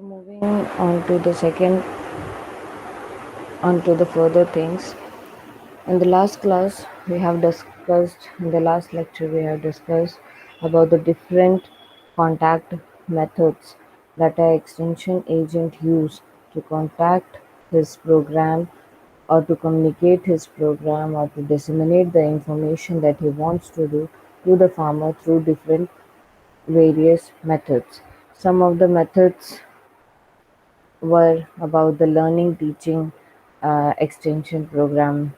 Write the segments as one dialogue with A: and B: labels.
A: Moving on to the second, on to the further things. In the last class, we have discussed, in the last lecture, we have discussed about the different contact methods that an extension agent use to contact his program or to communicate his program or to disseminate the information that he wants to do to the farmer through different various methods. Some of the methods were about the learning teaching extension program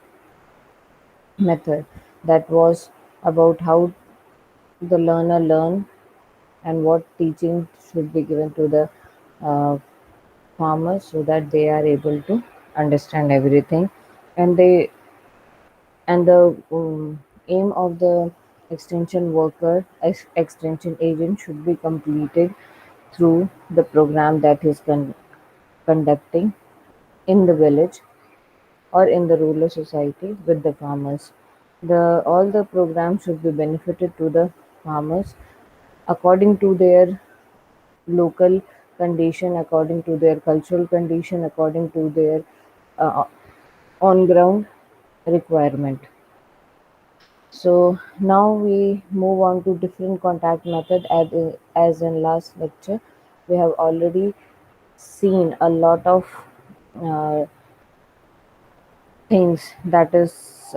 A: method, that was about how the learner learn and what teaching should be given to the uh, farmers so that they are able to understand everything, and they and the aim of the extension worker extension agent should be completed through the program that is conducting in the village or in the rural society with the farmers. All the programs should be benefited to the farmers according to their local condition, according to their cultural condition, according to their uh, on ground requirement. So now we move on to different contact method. As in last lecture, we have already seen a lot of uh, things that is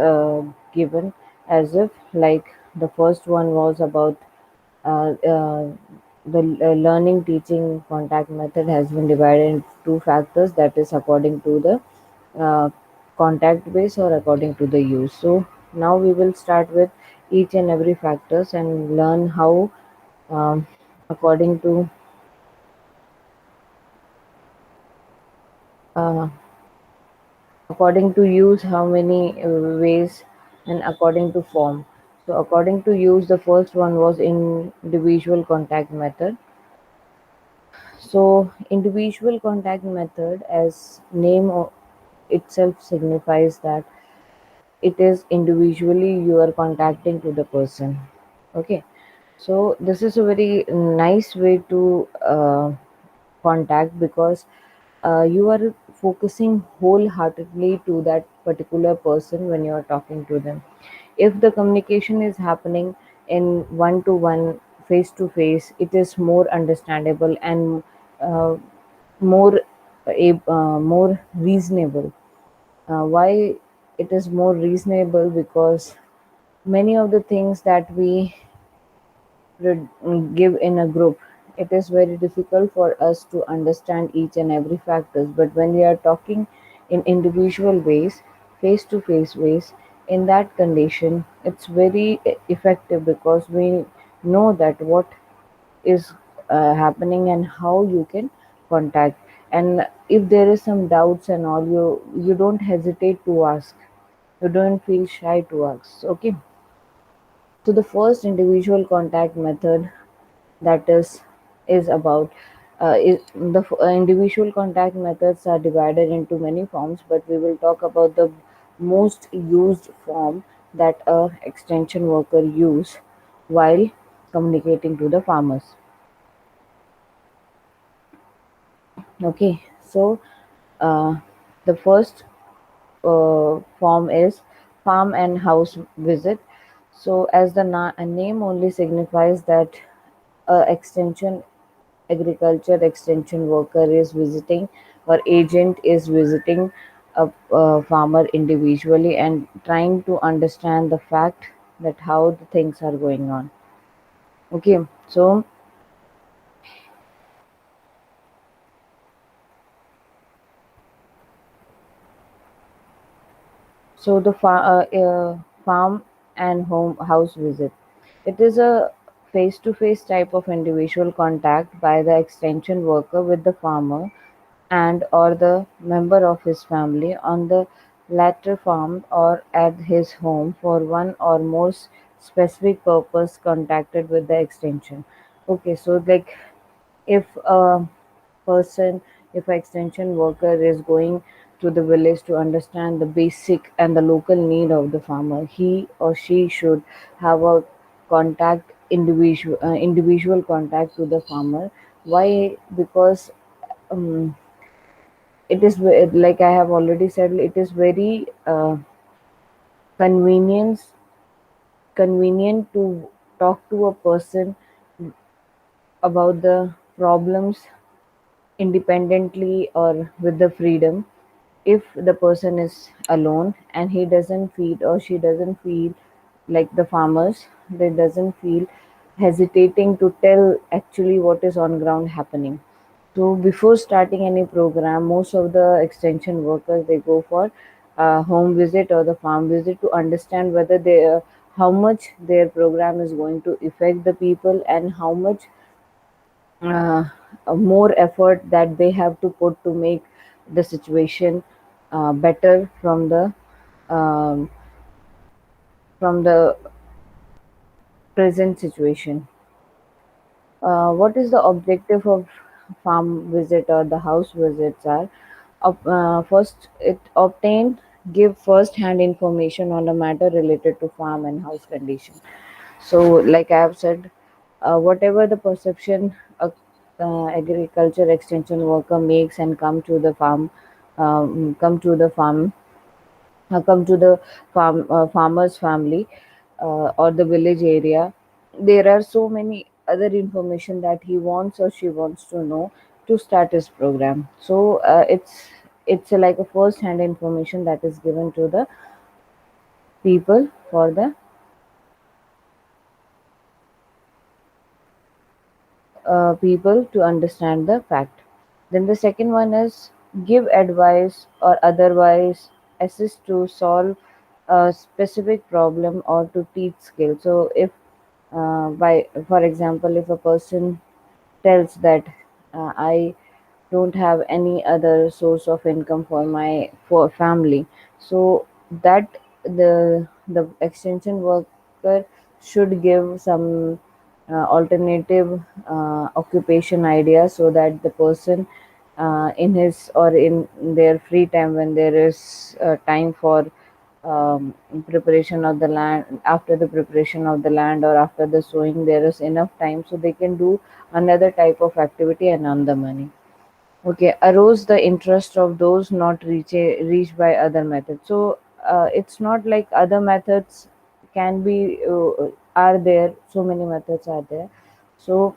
A: given, as if like the first one was about uh, uh, the learning teaching contact method has been divided into two factors, that is according to the uh, contact base or according to the use. So now we will start with each and every factors and learn how um, according to uh, according to use how many ways, and according to form. So according to use, the first one was individual contact method. So individual contact method, as itself signifies that it is individually you are contacting to the person. Okay, so this is a very nice way to contact, because you are focusing wholeheartedly to that particular person when you are talking to them. If the communication is happening in one to one, face to face, it is more understandable and uh, more more reasonable. Why it is more reasonable? Because many of the things that we give in a group, it is very difficult for us to understand each and every factors. But when we are talking in individual ways, face to face ways, in that condition, it's very effective, because we know that what is happening and how you can contact. And if there is some doubts and all, you don't hesitate to ask, you don't feel shy to ask. Okay, so the first individual contact method, that is about individual contact methods are divided into many forms, but we will talk about the most used form that a extension worker use while communicating to the farmers. Okay, so uh, the first form is farm and house visit. So as the name only signifies that extension agriculture extension worker is visiting, or agent is visiting a farmer individually and trying to understand the fact that how the things are going on. Okay, so the farm and home house visit, it is a face-to-face type of individual contact by the extension worker with the farmer and or the member of his family on the latter farm or at his home for one or more specific purpose contacted with the extension. Okay, so like if a person, if an extension worker is going to the village to understand the basic and the local need of the farmer, he or she should have a individual contact to the farmer. Why? Because um, like I have already said, it is very convenience convenient to talk to a person about the problems independently or with the freedom. If the person is alone and he doesn't feel or she doesn't feel like the farmers, they doesn't feel hesitating to tell actually what is on ground happening. So before starting any program, most of the extension workers, they go for home visit or the farm visit to understand whether they how much their program is going to affect the people, and how much uh, more effort that they have to put to make the situation better um, from the present situation. What is the objective of farm visit or the house visits are? First, it obtain give first-hand information on the matter related to farm and house condition. So, like I have said, whatever the perception a agriculture extension worker makes and come to the farm, come to the farmer's family or the village area, there are so many other information that he wants or she wants to know to start his program. So it's like a first hand information that is given to the people for the people to understand the fact. Then the second one is give advice or otherwise assist to solve a specific problem or to teach skill. So if by for example, if a person tells that I don't have any other source of income for my for family, so that the extension worker should give some alternative occupation idea, so that the person in his or in their free time, when there is time for preparation of the land, after the preparation of the land or after the sowing, there is enough time, so they can do another type of activity and earn the money. Okay, arouse the interest of those not reached by other methods. So it's not like other methods can be are there. So many methods are there. So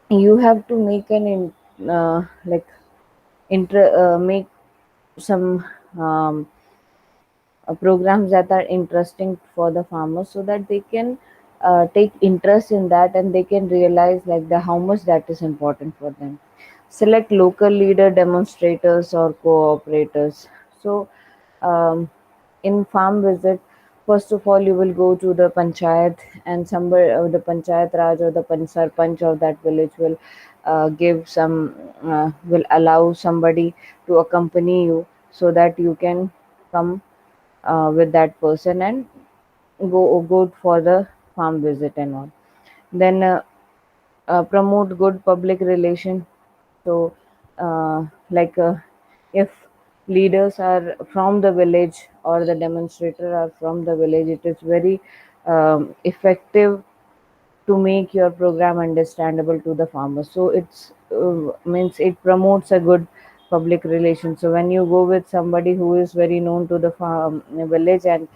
A: you have to make like make some um, programs that are interesting for the farmers, so that they can take interest in that, and they can realize like the how much that is important for them. Select local leader demonstrators or cooperators. So um, in farm visit, first of all you will go to the panchayat, and somebody the panchayat raj or the sarpanch of that village will give some will allow somebody to accompany you, so that you can come with that person and go for the farm visit and all. Then promote good public relation. So like if leaders are from the village or the demonstrator are from the village, it is very effective to make your program understandable to the farmers. So it's means it promotes a good public relation. So when you go with somebody who is very known to the farm village, and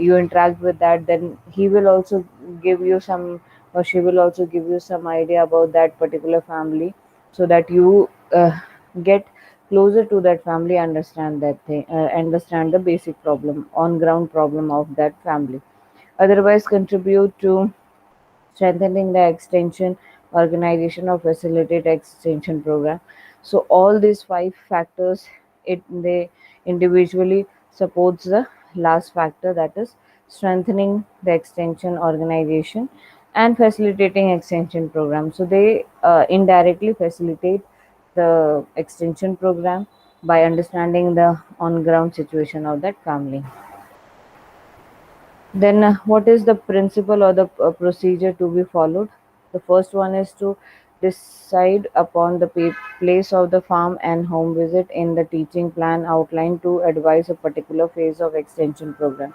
A: you interact with that, then he will also give you some, or she will also give you some idea about that particular family, so that you get closer to that family, understand that thing, understand the basic problem, on ground problem of that family. Otherwise contribute to strengthening the extension organization or facilitate extension program. So all these five factors, it they individually supports the last factor, that is strengthening the extension organization and facilitating extension program. So they indirectly facilitate the extension program by understanding the on ground situation of that family. Then, what is the principle or the procedure to be followed? The first one is to decide upon the place of the farm and home visit in the teaching plan outlined to advise a particular phase of extension program.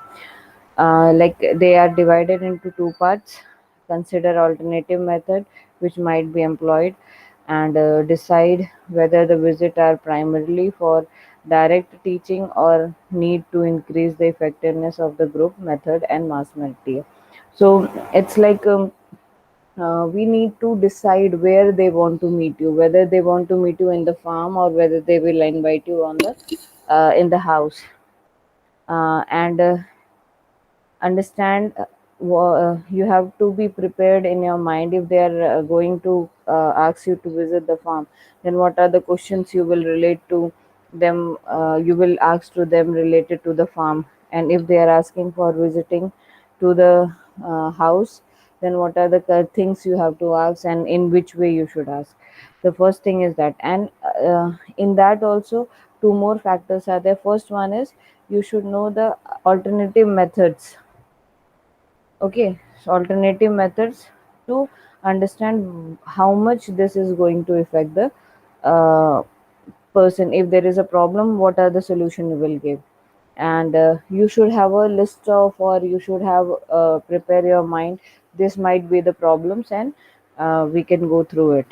A: Like they are divided into two parts. Consider alternative method which might be employed. and decide whether the visit are primarily for direct teaching or need to increase the effectiveness of the group method and mass media. So it's like we need to decide where they want to meet you, whether they want to meet you in the farm or whether they will invite you on the in the house. And understand you have to be prepared in your mind. If they are going to ask you to visit the farm, then what are the questions you will relate to them, you will ask to them related to the farm. And if they are asking for visiting to the house, then what are the things you have to ask and in which way you should ask. The first thing is that. And in that also, two more factors are there. First one is you should know the alternative methods. Okay, so alternative methods to understand how much this is going to affect the uh, person. If there is a problem, what are the solution you will give. And you should have a list of, or you should have prepare your mind, this might be the problems, and we can go through it.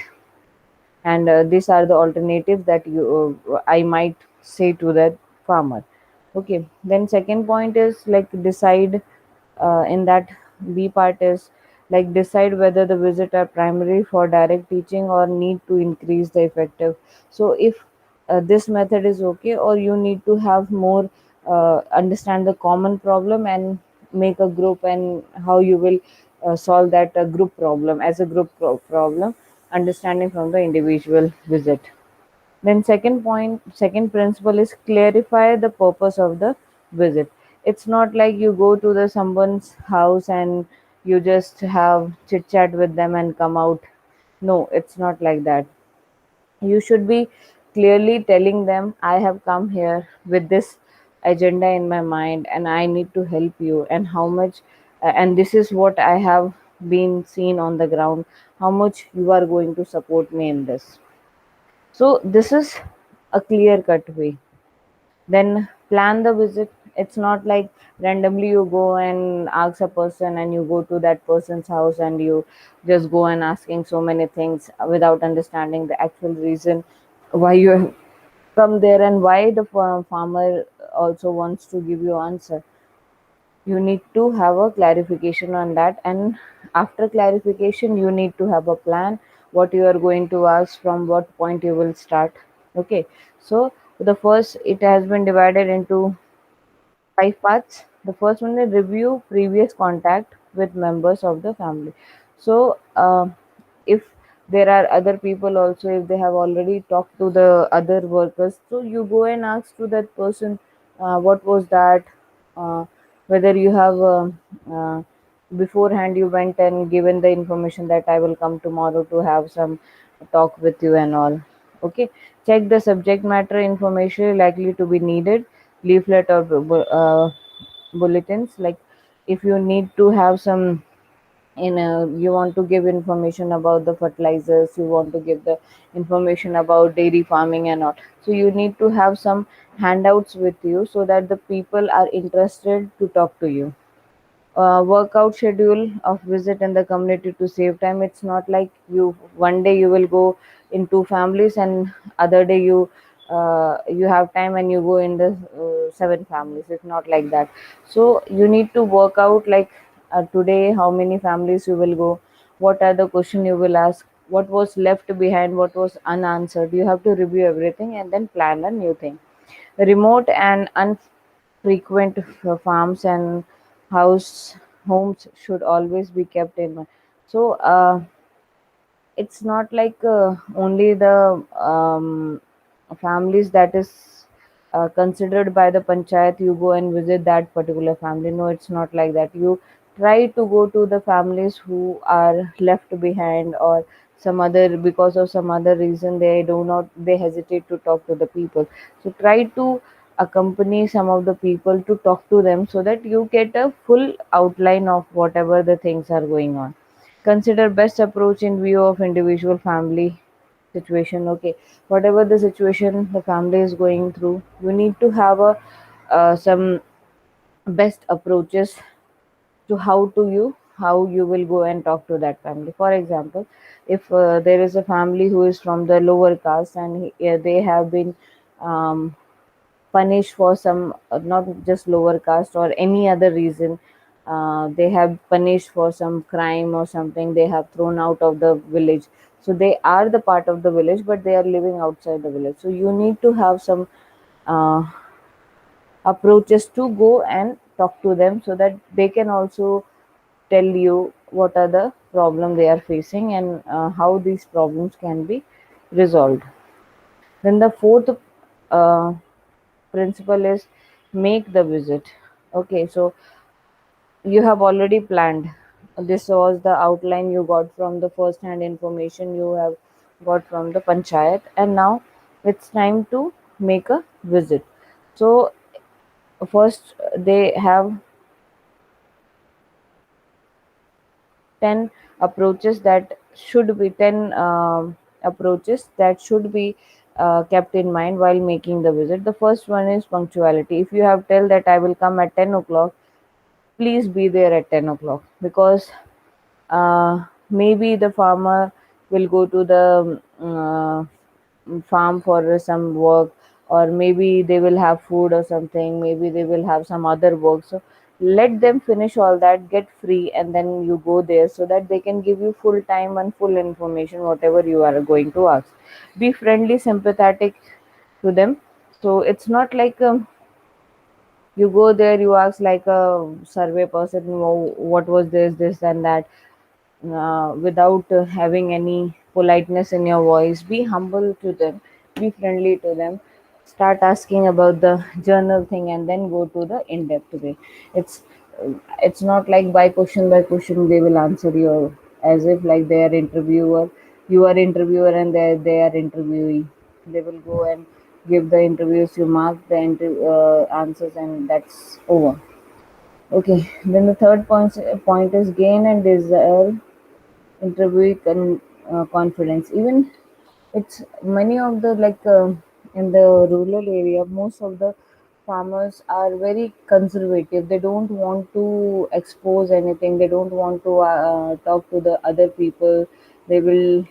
A: And these are the alternatives that you I might say to that farmer. Okay, then second point is like decide, in that B part is like decide whether the visit are primary for direct teaching or need to increase the effective. So if this method is okay, or you need to have more understand the common problem and make a group, and how you will solve that group problem as a group problem, understanding from the individual visit. Then second principle is clarify the purpose of the visit. It's not like you go to the someone's house and you just have chit chat with them and come out. No, it's not like that. You should be clearly telling them, I have come here with this agenda in my mind and I need to help you, and how much, and this is what I have been seen on the ground, how much you are going to support me in this. So this is a clear cut way. Then plan the visit. It's not like randomly you go and ask a person and you go to that person's house and you just go and asking so many things without understanding the actual reason why you have come there, and why the farmer also wants to give you answer. You need to have a clarification on that, and after clarification you need to have a plan, what you are going to ask, from what point you will start. Okay, so the first, it has been divided into 5 parts. The first one is review previous contact with members of the family. So, if there are other people also, if they have already talked to the other workers, so you go and ask to that person, what was that, uh, whether you have beforehand you went and given the information that I will come tomorrow to have some talk with you and all. Okay, check the subject matter information likely to be needed, leaflet or bulletins. Like if you need to have some, you want to give information about the fertilizers, you want to give the information about dairy farming and all, so you need to have some handouts with you so that the people are interested to talk to you. Workout schedule of visit in the community to save time. It's not like you one day you will go in two families and other day you have time and you go in the seven families. It's not like that. So you need to work out like today how many families you will go, what are the question you will ask, what was left behind, what was unanswered. You have to review everything and then plan a new thing. Remote and unfrequent farms and house homes should always be kept in mind. So it's not like only the families that is considered by the panchayat you go and visit that particular family. No, it's not like that. You try to go to the families who are left behind, or some other, because of some other reason they do not, they hesitate to talk to the people. So try to accompany some of the people to talk to them so that you get a full outline of whatever the things are going on. Consider best approach in view of individual family situation. Okay, whatever the situation the family is going through, you need to have a some best approaches to how to you how you will go and talk to that family. For example, if there is a family who is from the lower caste, and they have been um, punished for some, not just lower caste or any other reason, they have punished for some crime or something, they have thrown out of the village. So they are the part of the village, but they are living outside the village. So you need to have some uh, approaches to go and talk to them, so that they can also tell you what are the problem they are facing, and how these problems can be resolved. Then the fourth uh, principle is make the visit. Okay, so you have already planned. This was the outline you got from the first hand information you have got from the panchayat, and now it's time to make a visit. So first they have 10 approaches that should be 10 approaches that should be kept in mind while making the visit. The first one is punctuality. If you have tell that I will come at 10 o'clock, please be there at 10 o'clock, because maybe the farmer will go to the farm for some work, or maybe they will have food or something, maybe they will have some other work. So let them finish all that, get free, and then you go there, so that they can give you full time and full information whatever you are going to ask. Be friendly, sympathetic to them. So it's not like you go there, you ask like a survey person, "Oh, what was this and that," without having any politeness in your voice. Be humble to them, be friendly to them. Start asking about the journal thing, and then go to the in-depth way. It's it's not like by question they will answer you, as if like they are interviewer, you are interviewer, and they are interviewee. They will go and give the interviews, you mark the answers, and that's over. Okay, then the third point is gain and desire interview confidence. Even it's many of the in the rural area, most of the farmers are very conservative. They don't want to expose anything, they don't want to talk to the other people. They will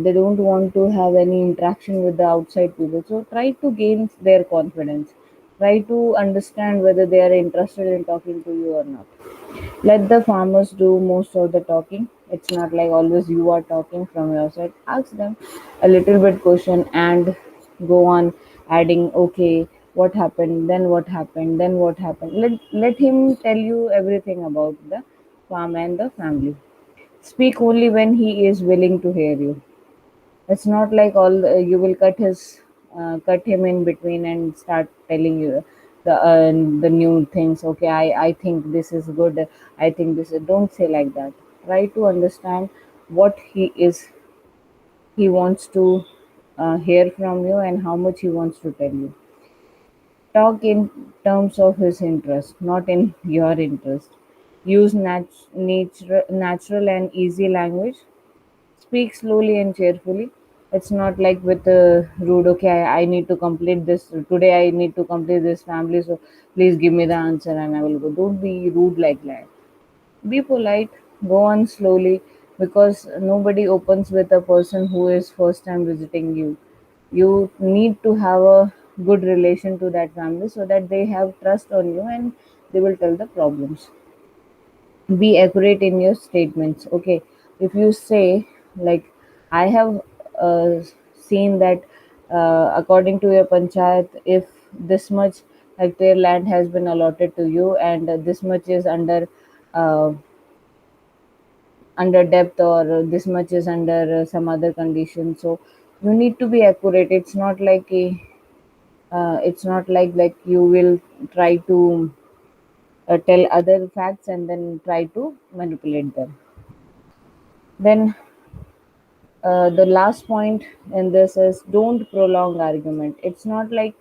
A: they don't want to have any interaction with the outside people. So try to gain their confidence, try to understand whether they are interested in talking to you or not. Let the farmers do most of the talking. It's not like always you are talking from your side. Ask them a little bit question, and go on adding, okay, what happened, then what happened, then what happened. Let him tell you everything about the farm and the family. Speak only when he is willing to hear you. It's not like all you will cut him in between and start telling you the new things. Okay, I think this is good. I think this is. Don't say like that. Try to understand what he wants to hear from you, and how much he wants to tell you. Talk in terms of his interest, not in your interest. Use natural and easy language. Speak slowly and cheerfully. It's not like with rude, okay, I need to complete this today, I need to complete this family, so please give me the answer and I will go. Don't be rude like that. Be polite, go on slowly, because nobody opens with a person who is first time visiting you. You need to have a good relation to that family, so that they have trust on you, and they will tell the problems. Be accurate in your statements. Okay, if you say like, I have seen that according to your panchayat, if this much hectare land has been allotted to you, and this much is uh, under depth, or this much is under some other condition. So you need to be accurate. It's not like a it's not like you will try to tell other facts and then try to manipulate them. Then the last point in this is, don't prolong argument. It's not like,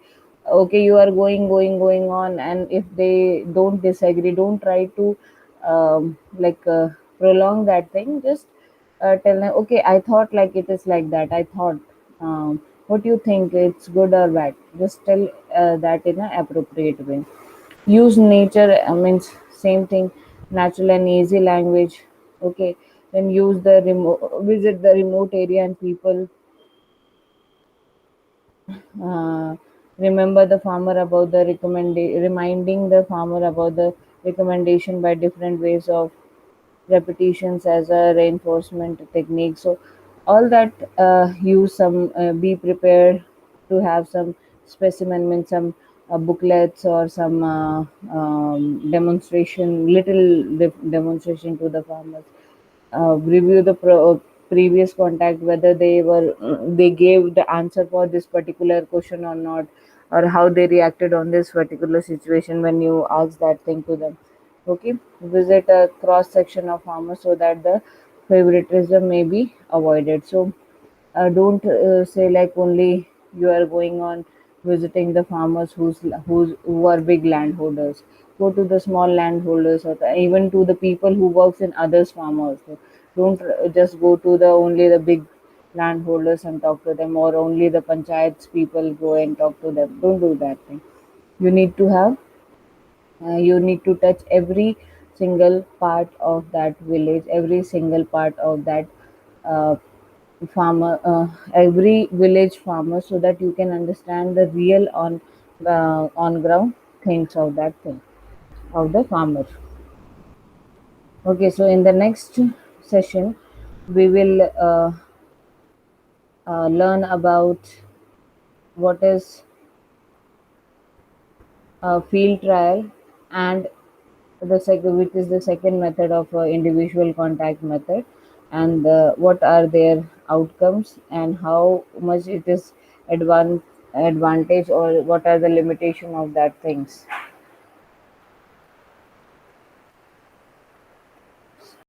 A: okay, you are going on, and if they don't disagree, don't try to prolong that thing. Just tell them, okay, I thought like it is like that, I thought, what do you think, it's good or bad? Just tell that in an appropriate way. Use nature, I mean, same thing. natural and easy language. Okay, then use the remote, visit the remote area and people. uh, Remember the farmer about the reminding the farmer about the recommendation by different ways of repetitions as a reinforcement technique. So all that, use some, be prepared to have some specimen, means some booklets or some demonstration, little demonstration to the farmers. Review the previous contact, whether they gave the answer for this particular question or not, or how they reacted on this particular situation when you ask that thing to them. Okay, visit a cross section of farmers so that the favoritism may be avoided. So don't say like only you are going on visiting the farmers who are big landholders. Go to the small landholders, or even to the people who works in others farm also. Don't just go to the only the big landholders and talk to them, or only the panchayats people go and talk to them. Don't do that thing. You need to have, you need to touch every single part of that village, every single part of that uh, farmer, every village farmer, so that you can understand the real on ground things of that thing, of the farmer. Okay, so in the next session we will learn about what is field trial, and which is the second method of individual contact method, and what are their outcomes and how much it is advan- advantage, or what are the limitation of that things.